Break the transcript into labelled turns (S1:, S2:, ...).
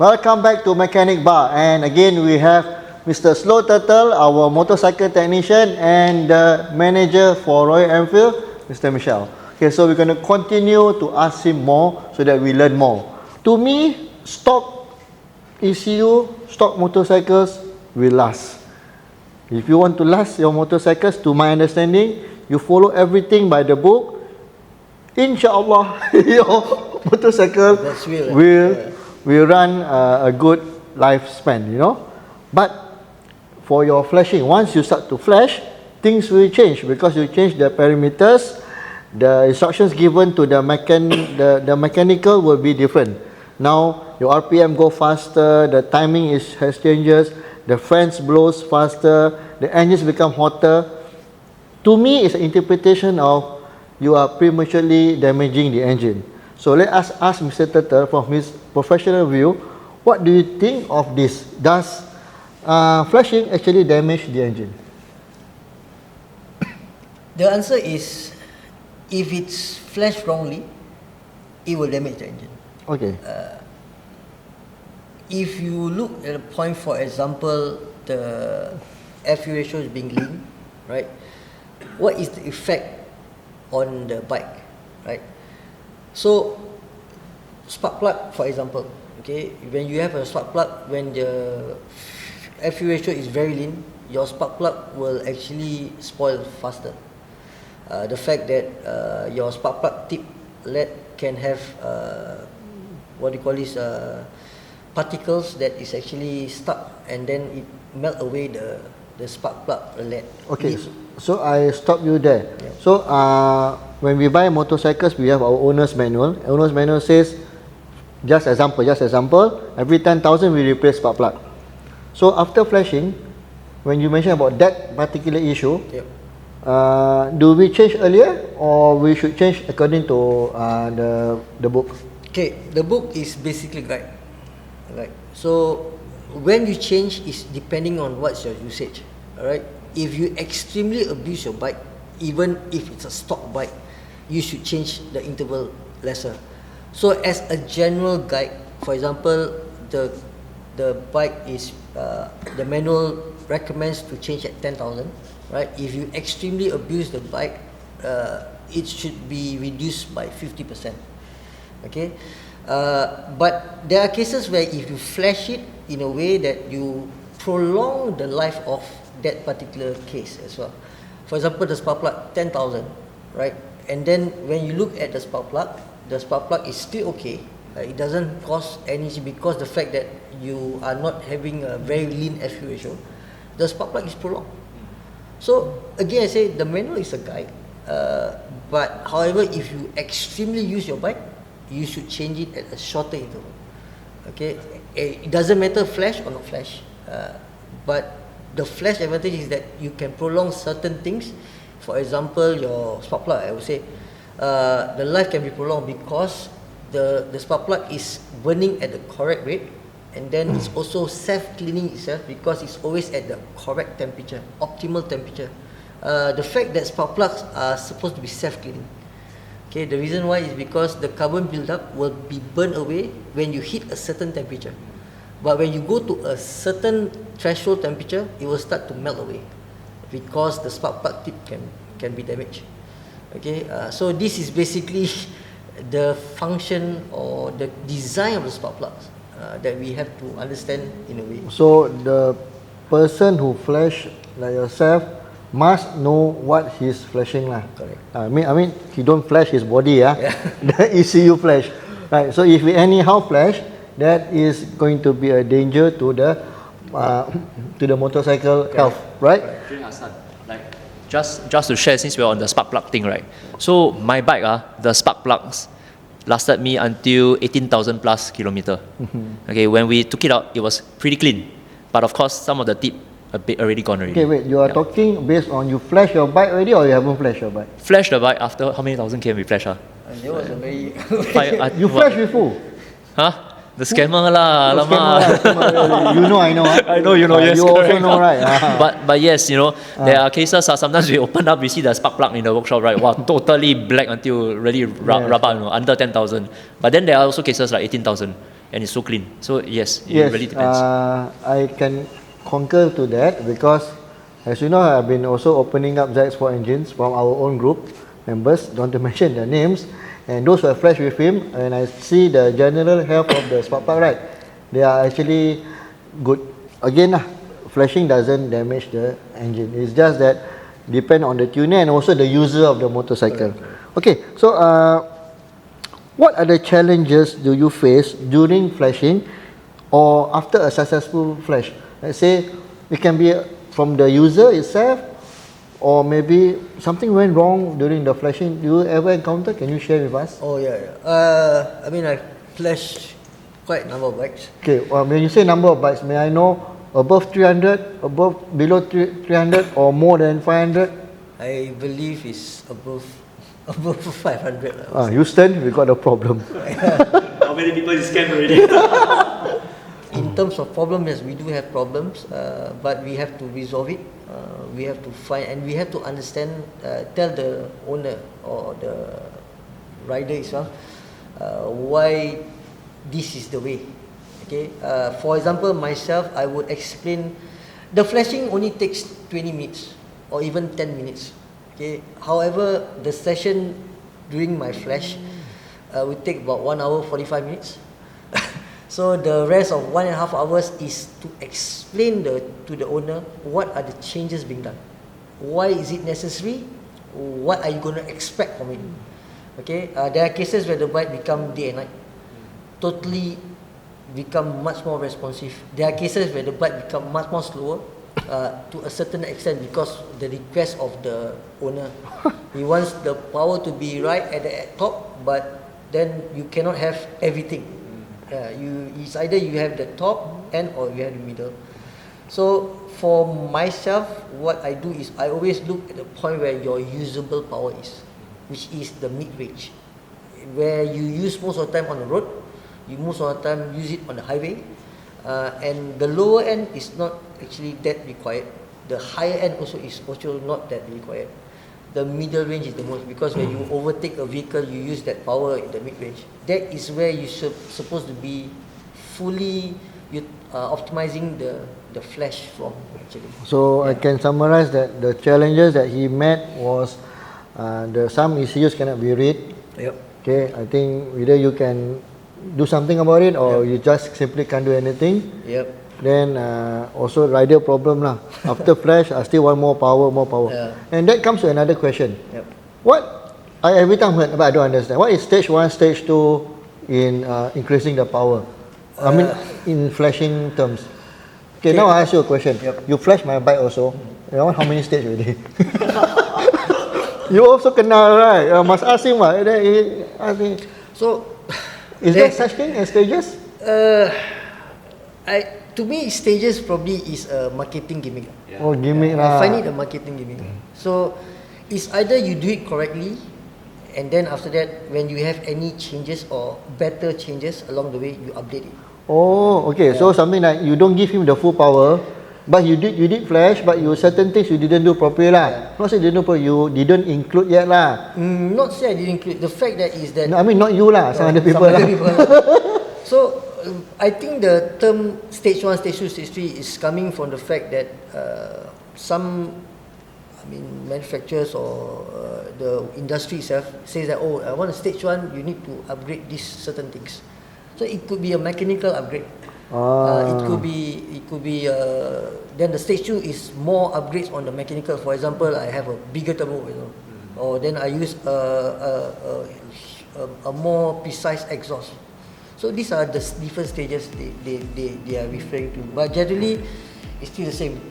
S1: Welcome back to Mechanic Bar, and again we have Mr. Slow Turtle, our motorcycle technician, and the manager for Royal Enfield, Mr. Michelle. Okay, so we're going to continue to ask him more so that we learn more. To me, stock ECU, stock motorcycles will last. If you want to last your motorcycles, to my understanding, you follow everything by the book. Inshallah, your motorcycle will run a good lifespan, you know. But for your flashing, once you start to flash, things will change because you change the parameters. The instructions given to the mechanical will be different. Now your RPM go faster, the timing has changes, the fans blows faster, the engines become hotter. To me, it's an interpretation of you are prematurely damaging the engine. So let us ask Mr. Turtle from his professional view, what do you think of this? Does flashing actually damage the engine?
S2: The answer is, if it's flashed wrongly, it will damage the engine.
S1: Okay.
S2: If you look at a point, for example, the FU ratio is being lean, right? What is the effect on the bike, right? So, spark plug, for example, okay, when you have a spark plug, when the FU ratio is very lean, your spark plug will actually spoil faster. The fact that your spark plug tip LED can have what do you call this, particles that is actually stuck, and then it melt away the spark plug LED.
S1: Okay, so I stop you there. Yeah. So when we buy motorcycles, we have our owner's manual. Owner's manual says, just example, every 10,000 we replace spark plug. So after flashing, when you mention about that particular issue, yep. Do we change earlier or we should change according to the book?
S2: Okay, the book is basically guide. Right. So when you change is depending on what's your usage. Alright. If you extremely abuse your bike, even if it's a stock bike, you should change the interval lesser. So as a general guide, for example, the bike is the manual recommends to change at 10,000. Right? If you extremely abuse the bike, it should be reduced by 50%. Okay, but there are cases where if you flash it in a way that you prolong the life of that particular case as well. For example, the spark plug 10,000, right? And then when you look at the spark plug is still okay. It doesn't cause any, because the fact that you are not having a very lean FU ratio, the spark plug is prolonged. So again, I say the manual is a guide, but however, if you extremely use your bike, you should change it at a shorter interval. Okay, it doesn't matter flash or not flash, but the flash advantage is that you can prolong certain things. For example, your spark plug, I would say, the life can be prolonged because the spark plug is burning at the correct rate, and then it's also self-cleaning itself because it's always at the correct temperature, optimal temperature. The fact that spark plugs are supposed to be self-cleaning. Okay, the reason why is because the carbon buildup will be burned away when you hit a certain temperature. But when you go to a certain threshold temperature, it will start to melt away because the spark plug tip can be damaged. Okay, so this is basically the function or the design of the spark plugs that we have to understand in a way.
S1: So the person who flash like yourself must know what he's flashing lah.
S2: Correct.
S1: I mean he don't flash his body, yeah. The ECU flash, right? So if we anyhow flash, that is going to be a danger to the motorcycle health, right?
S3: Like just to share, since we're on the spark plug thing, right? So my bike, the spark plugs lasted me until 18,000 plus kilometer. Okay, when we took it out, it was pretty clean, but of course some of the tip a bit already gone already.
S1: Okay, wait, you are talking based on you flash your bike already or you haven't flashed your bike?
S3: Flash the bike after how many thousand km we flash?
S2: That was a very
S1: you flash with who?
S3: Huh? The scammer lah,
S1: You know, I know.
S3: I know, you know, yes.
S1: You
S3: correct.
S1: also know, right?
S3: But yes, you know, there are cases, sometimes we open up, we see the spark plug in the workshop, right? Wow, totally black until really rubber, you know, under 10,000. But then there are also cases like 18,000. and it's so clean. So yes, it
S1: Yes,
S3: really depends.
S1: I can concur to that because, as you know, I've been also opening up ZX4 engines from our own group members, don't want to mention their names, and those who have flashed with him, and I see the general health of the spark plug, right? They are actually good. Again, flashing doesn't damage the engine. It's just that depend on the tuner and also the user of the motorcycle. Okay, so what are the challenges do you face during flashing or after a successful flash? Let's say it can be from the user itself, or maybe something went wrong during the flashing. Do you ever encounter? Can you share with us?
S2: Oh yeah, yeah. I mean, I flashed quite a number of bikes.
S1: Okay, when you say number of bikes, may I know above 300, below 300, or more than 500?
S2: I believe it's above 500.
S1: Houston, we got a problem.
S3: How many people is scammed already?
S2: In terms of problems, yes, we do have problems, but we have to resolve it. We have to find, and we have to understand, tell the owner or the rider itself why this is the way. Okay. For example, myself, I would explain the flashing only takes 20 minutes or even 10 minutes. Okay. However, the session during my flash would take about 1 hour 45 minutes. So the rest of 1.5 hours is to explain to the owner what are the changes being done, why is it necessary, what are you going to expect from it. Okay, there are cases where the bike become day and night, totally become much more responsive. There are cases where the bike become much more slower to a certain extent because the request of the owner. He wants the power to be right at the top, but then you cannot have everything. It's either you have the top end or you have the middle. So for myself, what I do is I always look at the point where your usable power is, which is the mid-range, where you use most of the time on the road, you most of the time use it on the highway, and the lower end is not actually that required. The higher end also is also not that required. The middle range is the most, because when you overtake a vehicle, you use that power in the mid-range. That is where you supposed to be fully optimizing the flash from, actually.
S1: So I can summarize that the challenges that he met was some ECUs cannot be read.
S2: Yep.
S1: Okay, I think either you can do something about it or you just simply can't do anything.
S2: Yep.
S1: Then also rider problem lah. After flash, I still want more power.
S2: Yeah.
S1: And that comes to another question.
S2: Yep.
S1: What I every time heard, but I don't understand. What is stage 1, stage 2 in increasing the power? I mean, in flashing terms. Okay, now I ask you a question.
S2: Yep.
S1: You flash my bike also. You know how many stage already? You also kenal, right? Must ask him what. Then he ask me.
S2: So,
S1: Is there such thing as stages?
S2: to me, stages probably is a marketing gimmick.
S1: Oh, gimmick
S2: I
S1: lah.
S2: find it a marketing gimmick. So, it's either you do it correctly, and then after that, when you have any changes or better changes along the way, you update it.
S1: Oh, okay. So something like you don't give him the full power, but you did flash, but you certain things you didn't do properly lah. Not say you didn't do properly, you didn't include yet lah.
S2: Not say I didn't include. The fact that is that
S1: No, I mean not you lah, some other people lah.
S2: So I think the term stage 1, stage 2, stage 3 is coming from the fact that some, manufacturers or the industry itself says that, oh, I want a stage 1, you need to upgrade these certain things. So it could be a mechanical upgrade. It could be. Then the stage 2 is more upgrades on the mechanical. For example, I have a bigger turbo, or then I use a more precise exhaust. So these are the different stages they are referring to. But generally, it's still the same.